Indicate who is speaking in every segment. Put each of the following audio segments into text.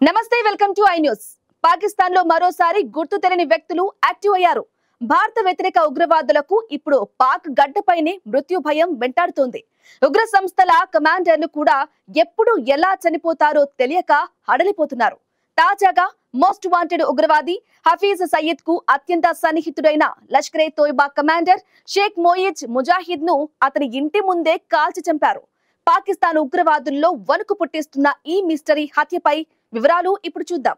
Speaker 1: నమస్తే welcome to I news. Pakistan లో మరోసారి గుర్తు తెలియని వ్యక్తులు యాక్టివ్ అయ్యారు. భారత వ్యతిరేక ఉగ్రవాదులకు ఇప్పుడు పాక్ గడ్డపైనే మృత్యు భయం వెంటాడుతోంది. ఉగ్ర సంస్థల కమాండర్లు కూడా ఎప్పుడు ఎలా చనిపోతారో తెలియక హడలిపోతున్నారు. తాజాగా మోస్ట్ వాంటెడ్ ఉగ్రవాది హఫీజ్ సయీద్ కు అత్యంత సన్నిహితుడైన లష్కరే తోయిబా కమాండర్ షేక్ మోయిజ్ ముజాహిద్ ను అతని ఇంటి ముందే కాల్చి చంపారు. పాకిస్తాన్ ఉగ్రవాదుల్లో వణుకు పుట్టిస్తున్న ఈ మిస్టరీ హత్యపై వివరాలు ఇప్పుడు చూద్దాం.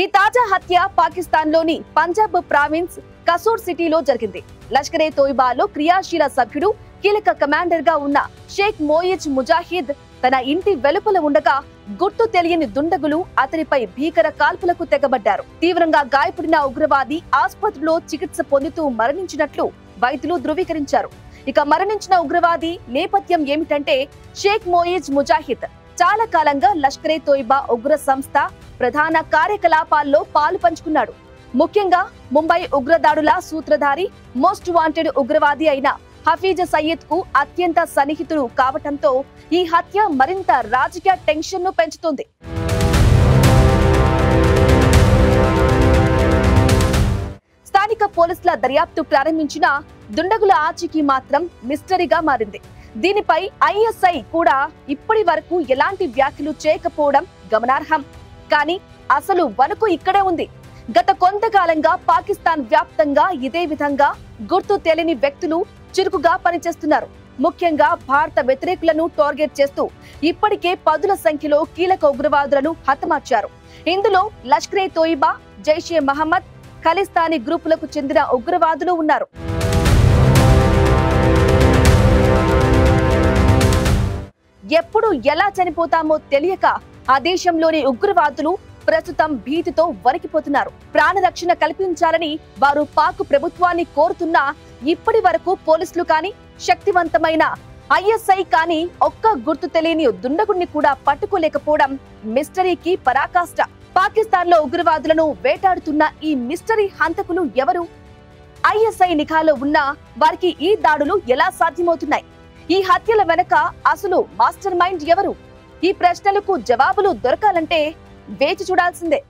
Speaker 1: ఈ తాజా హత్య పాకిస్తాన్ లోని పంజాబ్ ప్రావిన్స్ కసూర్ సిటీలో జరిగింది. లష్కరే తోయిబాలో క్రియాశీల సభ్యుడు, కీలక కమాండర్ గా ఉన్న షేక్ మోయిజ్ ముజాహిద్ తన ఇంటి వెలుపల ఉండగా గుర్తు తెలియని దుండగులు అతనిపై భీకర కాల్పులకు తెగబడ్డారు. తీవ్రంగా గాయపడిన ఉగ్రవాది ఆసుపత్రిలో చికిత్స పొందుతూ మరణించినట్లు వైద్యులు ధృవీకరించారు. ఇక మరణించిన ఉగ్రవాది నేపథ్యం ఏమిటంటే, షేక్ మోయిజ్ ముజాహిద్ చాలా కాలంగా లష్కరే తోయిబా ఉగ్ర సంస్థ ప్రధాన కార్యకలాపాల్లో పాలు పంచుకున్నాడు. ముఖ్యంగా ముంబై ఉగ్రదాడుల సూత్రధారి, మోస్ట్ వాంటెడ్ ఉగ్రవాది అయిన హఫీజ్ సయీద్ కు అత్యంత సన్నిహితుడు కావటంతో ఈ హత్య మరింత రాజకీయ టెన్షన్ ను పెంచుతుంది. స్థానిక పోలీసుల దర్యాప్తు ప్రారంభించిన దుండగుల ఆచూకీ మాత్రం మిస్టరీగా మారింది. దీనిపై ఐఎస్ఐ కూడా ఇప్పటి వరకు ఎలాంటి వ్యాఖ్యలు చేయకపోవడం గమనార్హం. కానీ అసలు వణుకు ఇక్కడే ఉంది. గత కొంతకాలంగా పాకిస్తాన్ వ్యాప్తంగా ఇదే విధంగా గుర్తు తెలియని వ్యక్తులు చురుకుగా పనిచేస్తున్నారు. ముఖ్యంగా భారత వ్యతిరేకులను టార్గెట్ చేస్తూ ఇప్పటికే పదుల సంఖ్యలో కీలక ఉగ్రవాదులను హతమార్చారు. ఇందులో లష్కరే తోయిబా, జైషే మహమ్మద్, ఖలిస్తానీ గ్రూపులకు చెందిన ఉగ్రవాదులు ఉన్నారు. ఎప్పుడు ఎలా చనిపోతామో తెలియక ఆ దేశంలోని ఉగ్రవాదులు ప్రస్తుతం భీతితో వణికిపోతున్నారు. ప్రాణరక్షణ కల్పించాలని వారు పాక్ ప్రభుత్వాన్ని కోరుతున్నా ఇప్పటి వరకు పోలీసులు కానీ, శక్తివంతమైన ఐఎస్ఐ కానీ ఒక్క గుర్తు తెలియని దుండగుణ్ణి కూడా పట్టుకోలేకపోవడం మిస్టరీకి పరాకాష్ట. పాకిస్తాన్ లో ఉగ్రవాదులను వేటాడుతున్న ఈ మిస్టరీ హంతకులు ఎవరు? ఐఎస్ఐ నిఘాలో ఉన్న వారికి ఈ దాడులు ఎలా సాధ్యమవుతున్నాయి? ఈ హత్యల వెనక అసలు మాస్టర్ మైండ్ ఎవరు? ఈ ప్రశ్నలకు జవాబులు దొరకాలంటే వేచి చూడాల్సిందే.